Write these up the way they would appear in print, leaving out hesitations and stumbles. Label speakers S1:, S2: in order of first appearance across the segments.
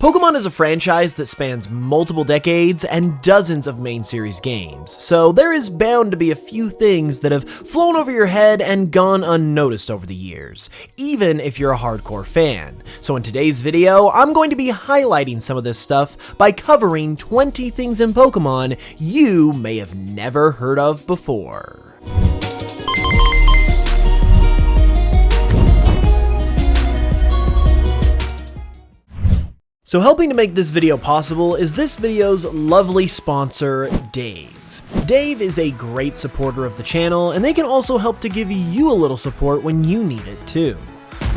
S1: Pokémon is a franchise that spans multiple decades and dozens of main series games, so there is bound to be a few things that have flown over your head and gone unnoticed over the years, even if you're a hardcore fan. So in today's video, I'm going to be highlighting some of this stuff by covering 20 things in Pokémon you may have never heard of before. So helping to make this video possible is this video's lovely sponsor, Dave. Dave is a great supporter of the channel, and they can also help to give you a little support when you need it too.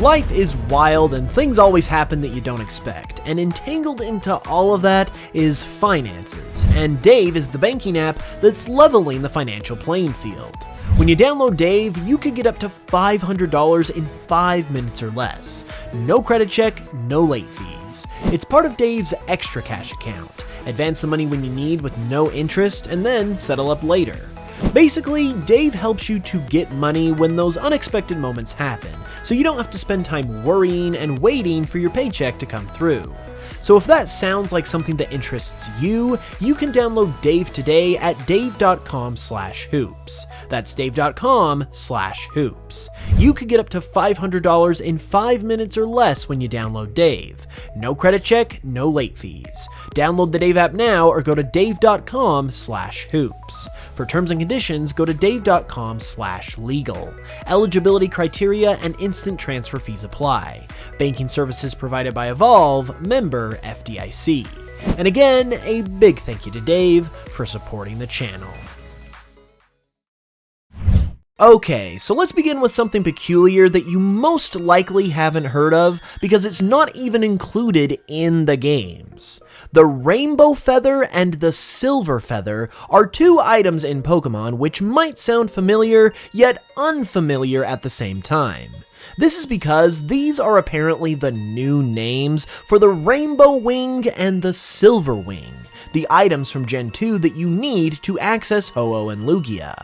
S1: Life is wild and things always happen that you don't expect, and entangled into all of that is finances, and Dave is the banking app that's leveling the financial playing field. When you download Dave, you could get up to $500 in 5 minutes or less. No credit check, no late fees. It's part of Dave's Extra Cash account. Advance the money when you need with no interest, and then settle up later. Basically, Dave helps you to get money when those unexpected moments happen, so you don't have to spend time worrying and waiting for your paycheck to come through. So if that sounds like something that interests you, you can download Dave today at dave.com/hoops. That's dave.com/hoops. You could get up to $500 in 5 minutes or less when you download Dave. No credit check, no late fees. Download the Dave app now or go to dave.com/hoops. For terms and conditions, go to dave.com/legal. Eligibility criteria and instant transfer fees apply. Banking services provided by Evolve, member FDIC. And again, a big thank you to Dave for supporting the channel. Okay, so let's begin with something peculiar that you most likely haven't heard of because it's not even included in the games. The Rainbow Feather and the Silver Feather are two items in Pokémon which might sound familiar, yet unfamiliar at the same time. This is because these are apparently the new names for the Rainbow Wing and the Silver Wing, the items from Gen 2 that you need to access Ho-Oh and Lugia.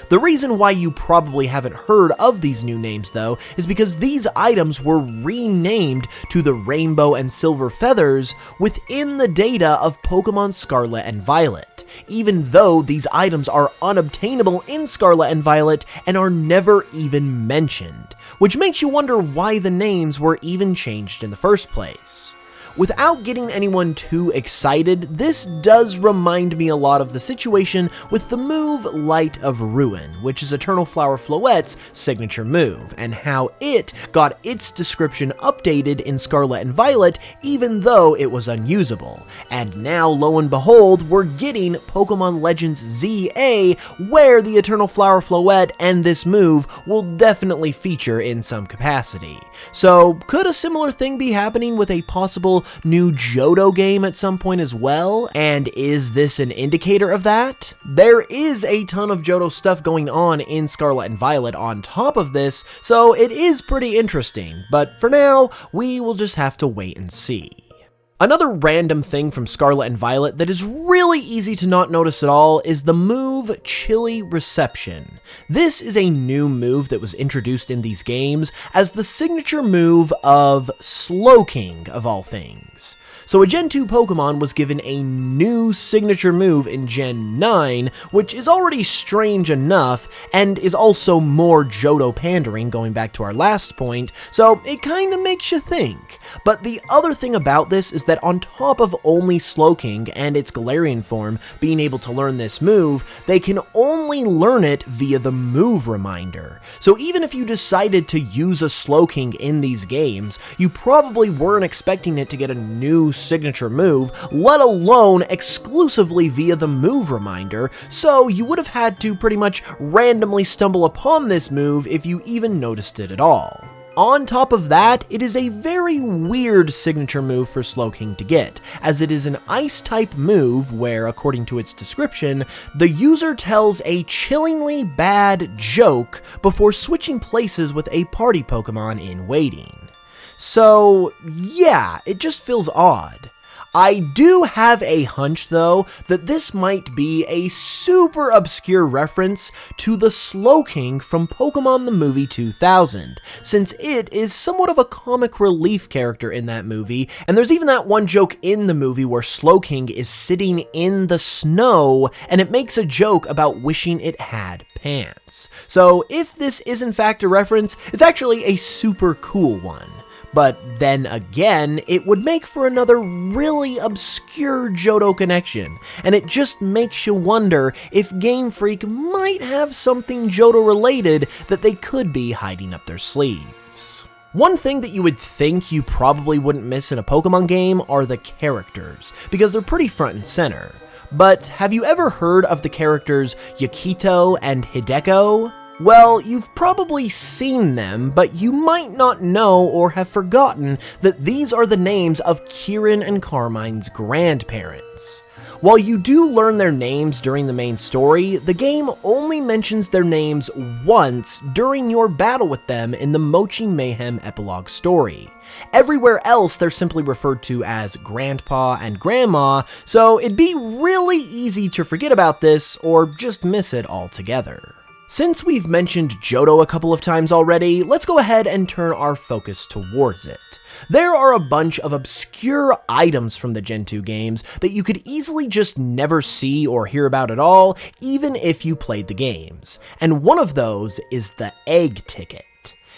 S1: The reason why you probably haven't heard of these new names though is because these items were renamed to the Rainbow and Silver Feathers within the data of Pokémon Scarlet and Violet, even though these items are unobtainable in Scarlet and Violet and are never even mentioned, which makes you wonder why the names were even changed in the first place. Without getting anyone too excited, this does remind me a lot of the situation with the move Light of Ruin, which is Eternal Flower Floette's signature move, and how it got its description updated in Scarlet and Violet even though it was unusable. And now, lo and behold, we're getting Pokemon Legends ZA, where the Eternal Flower Floette and this move will definitely feature in some capacity. So, could a similar thing be happening with a possible new Johto game at some point as well? And is this an indicator of that? There is a ton of Johto stuff going on in Scarlet and Violet on top of this, so it is pretty interesting, but for now, we will just have to wait and see. Another random thing from Scarlet and Violet that is really easy to not notice at all is the move Chilly Reception. This is a new move that was introduced in these games as the signature move of Slowking, of all things. So a Gen 2 Pokemon was given a new signature move in Gen 9, which is already strange enough, and is also more Johto pandering going back to our last point, so it kinda makes you think. But the other thing about this is that on top of only Slowking and its Galarian form being able to learn this move, they can only learn it via the move reminder. So even if you decided to use a Slowking in these games, you probably weren't expecting it to get a new signature move, let alone exclusively via the move reminder, so you would have had to pretty much randomly stumble upon this move if you even noticed it at all. On top of that, it is a very weird signature move for Slowking to get, as it is an Ice-type move where, according to its description, the user tells a chillingly bad joke before switching places with a party Pokemon in waiting. So, yeah, it just feels odd. I do have a hunch, though, that this might be a super obscure reference to the Slowking from Pokémon the Movie 2000, since it is somewhat of a comic relief character in that movie, and there's even that one joke in the movie where Slowking is sitting in the snow, and it makes a joke about wishing it had pants. So if this is in fact a reference, it's actually a super cool one. But then again, it would make for another really obscure Johto connection, and it just makes you wonder if Game Freak might have something Johto related that they could be hiding up their sleeves. One thing that you would think you probably wouldn't miss in a Pokemon game are the characters, because they're pretty front and center. But have you ever heard of the characters Yakito and Hideko? Well, you've probably seen them, but you might not know or have forgotten that these are the names of Kieran and Carmine's grandparents. While you do learn their names during the main story, the game only mentions their names once during your battle with them in the Mochi Mayhem epilogue story. Everywhere else, they're simply referred to as Grandpa and Grandma, so it'd be really easy to forget about this or just miss it altogether. Since we've mentioned Johto a couple of times already, let's go ahead and turn our focus towards it. There are a bunch of obscure items from the Gen 2 games that you could easily just never see or hear about at all, even if you played the games. And one of those is the egg ticket.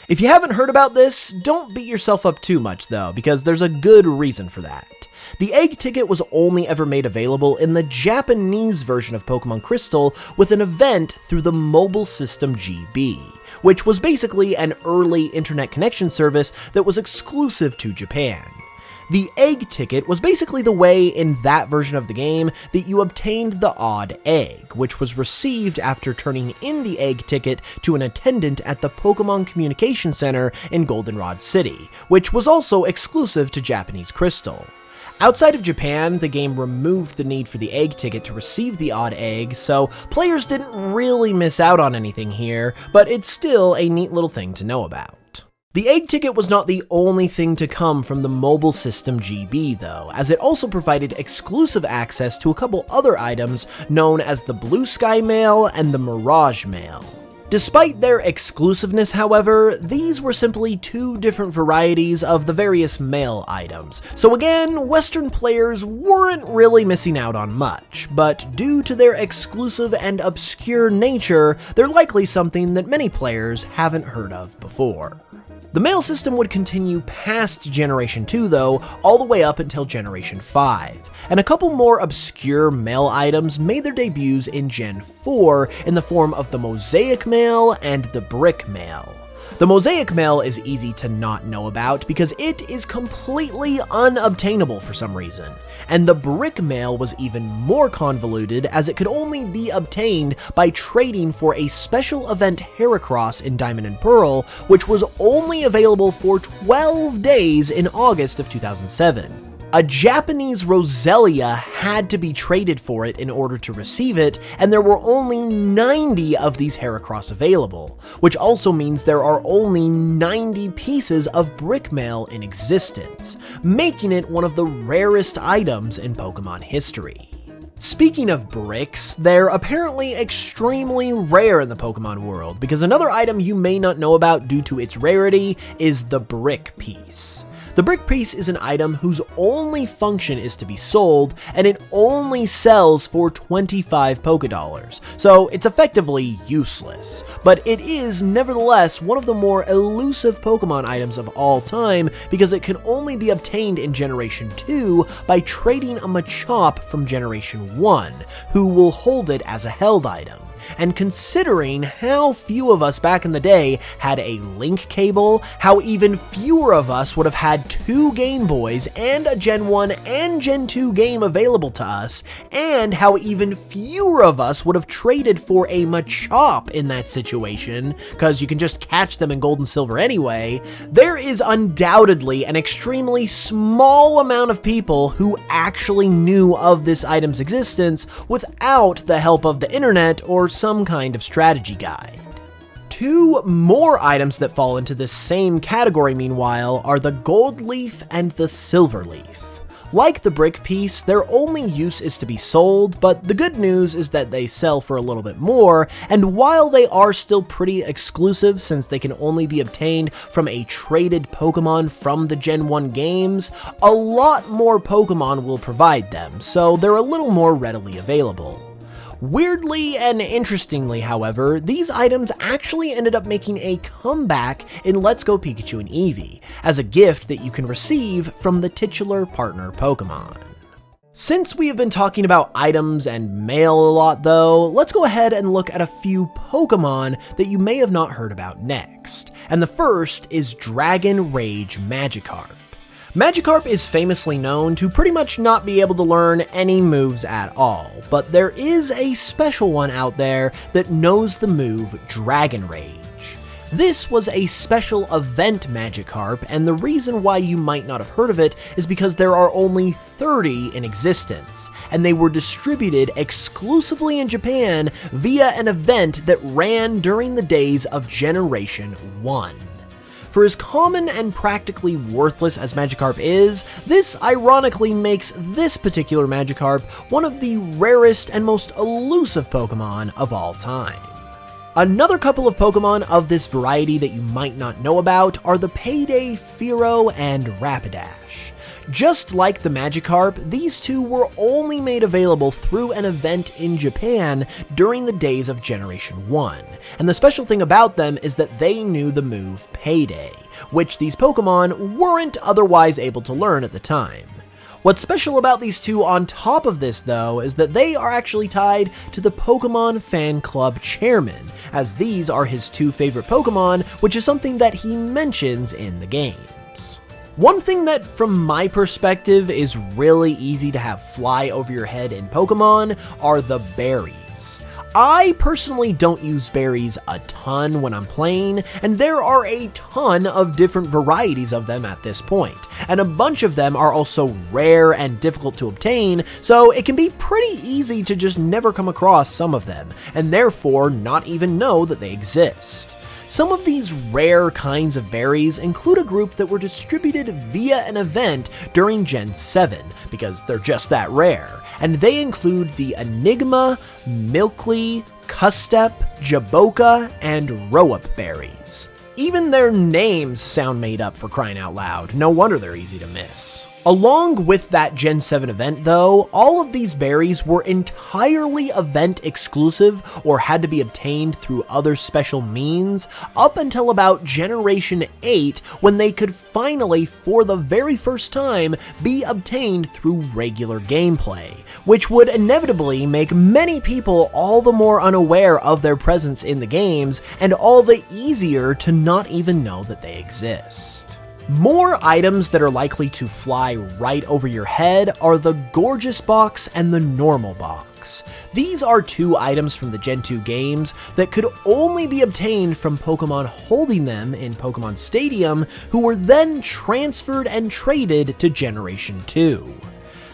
S1: If you haven't heard about this, don't beat yourself up too much though, because there's a good reason for that. The egg ticket was only ever made available in the Japanese version of Pokemon Crystal with an event through the mobile system GB, which was basically an early internet connection service that was exclusive to Japan. The egg ticket was basically the way in that version of the game that you obtained the odd egg, which was received after turning in the egg ticket to an attendant at the Pokemon Communication Center in Goldenrod City, which was also exclusive to Japanese Crystal. Outside of Japan, the game removed the need for the egg ticket to receive the odd egg, so players didn't really miss out on anything here, but it's still a neat little thing to know about. The egg ticket was not the only thing to come from the mobile system GB though, as it also provided exclusive access to a couple other items known as the Blue Sky Mail and the Mirage Mail. Despite their exclusiveness, however, these were simply two different varieties of the various mail items, so again, Western players weren't really missing out on much, but due to their exclusive and obscure nature, they're likely something that many players haven't heard of before. The mail system would continue past Generation 2 though, all the way up until Generation 5, and a couple more obscure mail items made their debuts in Gen 4 in the form of the Mosaic Mail and the Brick Mail. The Mosaic Mail is easy to not know about because it is completely unobtainable for some reason, and the Brick Mail was even more convoluted as it could only be obtained by trading for a special event Heracross in Diamond and Pearl, which was only available for 12 days in August of 2007. A Japanese Roselia had to be traded for it in order to receive it, and there were only 90 of these Heracross available, which also means there are only 90 pieces of Brick Mail in existence, making it one of the rarest items in Pokemon history. Speaking of bricks, they're apparently extremely rare in the Pokemon world, because another item you may not know about due to its rarity is the Brick Piece. The Brick Piece is an item whose only function is to be sold, and it only sells for 25 Pokédollars, so it's effectively useless. But it is nevertheless one of the more elusive Pokemon items of all time because it can only be obtained in Generation 2 by trading a Machop from Generation 1, who will hold it as a held item. And considering how few of us back in the day had a link cable, how even fewer of us would have had 2 Game Boys and a Gen 1 and Gen 2 game available to us, and how even fewer of us would have traded for a Machop in that situation, because you can just catch them in Gold and Silver anyway, there is undoubtedly an extremely small amount of people who actually knew of this item's existence without the help of the internet or some kind of strategy guide. 2 more items that fall into this same category, meanwhile, are the Gold Leaf and the Silver Leaf. Like the brick piece, their only use is to be sold, but the good news is that they sell for a little bit more, and while they are still pretty exclusive since they can only be obtained from a traded Pokémon from the Gen 1 games, a lot more Pokémon will provide them, so they're a little more readily available. Weirdly and interestingly, however, these items actually ended up making a comeback in Let's Go Pikachu and Eevee, as a gift that you can receive from the titular partner Pokémon. Since we have been talking about items and mail a lot though, let's go ahead and look at a few Pokémon that you may have not heard about next, and the first is Dragon Rage Magikarp. Magikarp is famously known to pretty much not be able to learn any moves at all, but there is a special one out there that knows the move Dragon Rage. This was a special event Magikarp, and the reason why you might not have heard of it is because there are only 30 in existence, and they were distributed exclusively in Japan via an event that ran during the days of Generation 1. For as common and practically worthless as Magikarp is, this ironically makes this particular Magikarp one of the rarest and most elusive Pokémon of all time. Another couple of Pokémon of this variety that you might not know about are the Payday Fearow and Rapidash. Just like the Magikarp, these two were only made available through an event in Japan during the days of Generation 1, and the special thing about them is that they knew the move Payday, which these Pokémon weren't otherwise able to learn at the time. What's special about these two on top of this, though, is that they are actually tied to the Pokémon Fan Club chairman, as these are his two favorite Pokémon, which is something that he mentions in the games. One thing that, from my perspective, is really easy to have fly over your head in Pokémon are the berries. I personally don't use berries a ton when I'm playing, and there are a ton of different varieties of them at this point, and a bunch of them are also rare and difficult to obtain, so it can be pretty easy to just never come across some of them, and therefore not even know that they exist. Some of these rare kinds of berries include a group that were distributed via an event during Gen 7, because they're just that rare, and they include the Enigma, Milkly, Custep, Jaboka, and Roap berries. Even their names sound made up, for crying out loud, no wonder they're easy to miss. Along with that Gen 7 event though, all of these berries were entirely event exclusive or had to be obtained through other special means up until about Generation 8, when they could finally, for the very first time, be obtained through regular gameplay, which would inevitably make many people all the more unaware of their presence in the games, and all the easier to not even know that they exist. More items that are likely to fly right over your head are the Gorgeous Box and the Normal Box. These are two items from the Gen 2 games that could only be obtained from Pokemon holding them in Pokemon Stadium, who were then transferred and traded to Generation 2.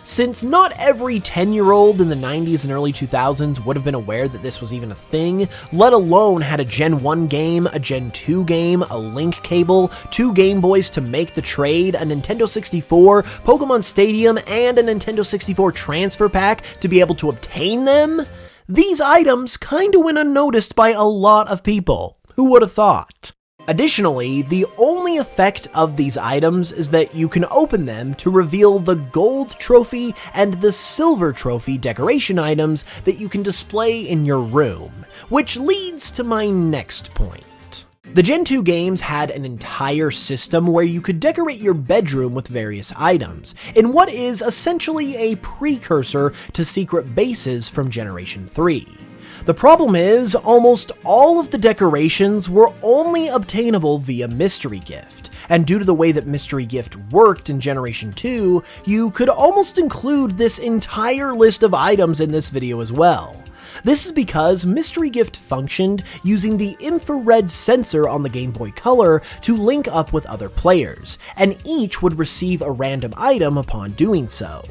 S1: Since not every 10-year-old in the 90s and early 2000s would have been aware that this was even a thing, let alone had a Gen 1 game, a Gen 2 game, a link cable, 2 Game Boys to make the trade, a Nintendo 64, Pokemon Stadium, and a Nintendo 64 transfer pack to be able to obtain them, these items kinda went unnoticed by a lot of people. Who would have thought? Additionally, the only effect of these items is that you can open them to reveal the gold trophy and the silver trophy decoration items that you can display in your room, which leads to my next point. The Gen 2 games had an entire system where you could decorate your bedroom with various items, in what is essentially a precursor to secret bases from Generation 3. The problem is, almost all of the decorations were only obtainable via Mystery Gift, and due to the way that Mystery Gift worked in Generation 2, you could almost include this entire list of items in this video as well. This is because Mystery Gift functioned using the infrared sensor on the Game Boy Color to link up with other players, and each would receive a random item upon doing so.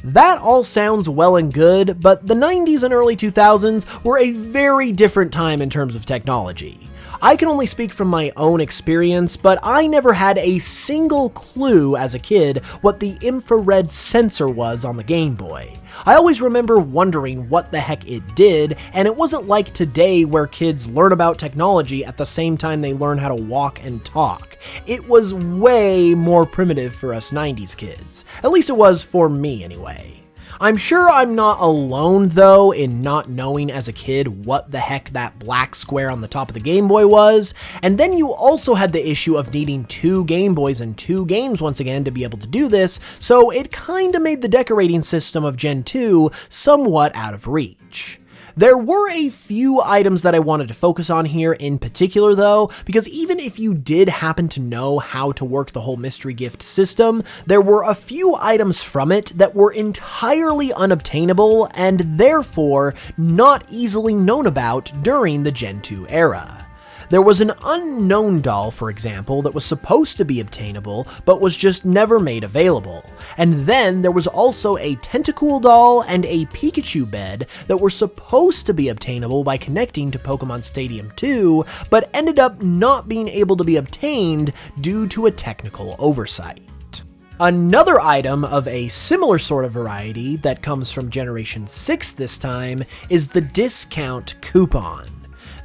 S1: That all sounds well and good, but the 90s and early 2000s were a very different time in terms of technology. I can only speak from my own experience, but I never had a single clue as a kid what the infrared sensor was on the Game Boy. I always remember wondering what the heck it did, and it wasn't like today where kids learn about technology at the same time they learn how to walk and talk. It was way more primitive for us 90s kids. At least it was for me anyway. I'm sure I'm not alone, though, in not knowing as a kid what the heck that black square on the top of the Game Boy was, and then you also had the issue of needing 2 Game Boys and 2 games once again to be able to do this, so it kinda made the decorating system of Gen 2 somewhat out of reach. There were a few items that I wanted to focus on here in particular though, because even if you did happen to know how to work the whole mystery gift system, there were a few items from it that were entirely unobtainable and therefore not easily known about during the Gen 2 era. There was an unknown doll, for example, that was supposed to be obtainable, but was just never made available. And then there was also a Tentacool doll and a Pikachu bed that were supposed to be obtainable by connecting to Pokemon Stadium 2, but ended up not being able to be obtained due to a technical oversight. Another item of a similar sort of variety that comes from Generation 6 this time is the discount coupon.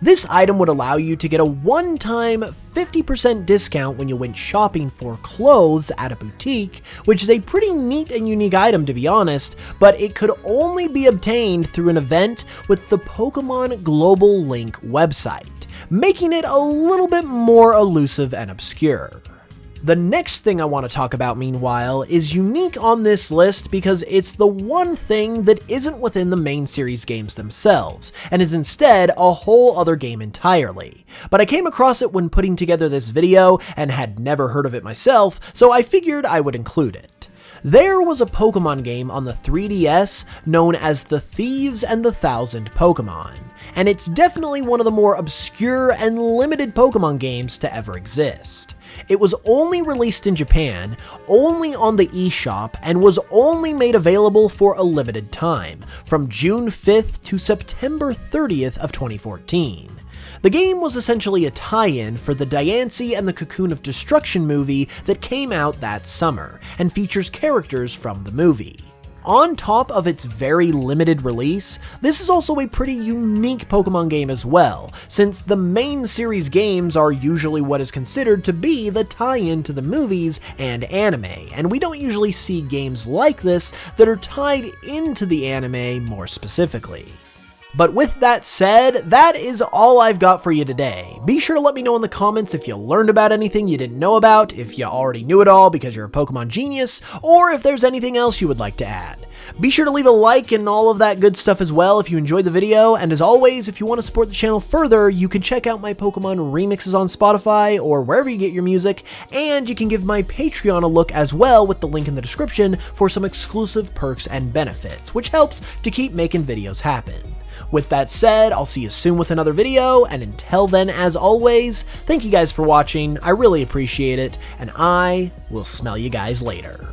S1: This item would allow you to get a one-time 50% discount when you went shopping for clothes at a boutique, which is a pretty neat and unique item to be honest, but it could only be obtained through an event with the Pokemon Global Link website, making it a little bit more elusive and obscure. The next thing I want to talk about, meanwhile, is unique on this list because it's the one thing that isn't within the main series games themselves, and is instead a whole other game entirely. But I came across it when putting together this video and had never heard of it myself, so I figured I would include it. There was a Pokemon game on the 3DS known as The Thieves and the Thousand Pokemon, and it's definitely one of the more obscure and limited Pokemon games to ever exist. It was only released in Japan, only on the eShop, and was only made available for a limited time, from June 5th to September 30th of 2014. The game was essentially a tie-in for the Diancie and the Cocoon of Destruction movie that came out that summer, and features characters from the movie. On top of its very limited release, this is also a pretty unique Pokemon game as well, since the main series games are usually what is considered to be the tie-in to the movies and anime, and we don't usually see games like this that are tied into the anime more specifically. But with that said, that is all I've got for you today. Be sure to let me know in the comments if you learned about anything you didn't know about, if you already knew it all because you're a Pokemon genius, or if there's anything else you would like to add. Be sure to leave a like and all of that good stuff as well if you enjoyed the video, and as always, if you want to support the channel further, you can check out my Pokemon remixes on Spotify or wherever you get your music, and you can give my Patreon a look as well with the link in the description for some exclusive perks and benefits, which helps to keep making videos happen. With that said, I'll see you soon with another video, and until then, as always, thank you guys for watching, I really appreciate it, and I will smell you guys later.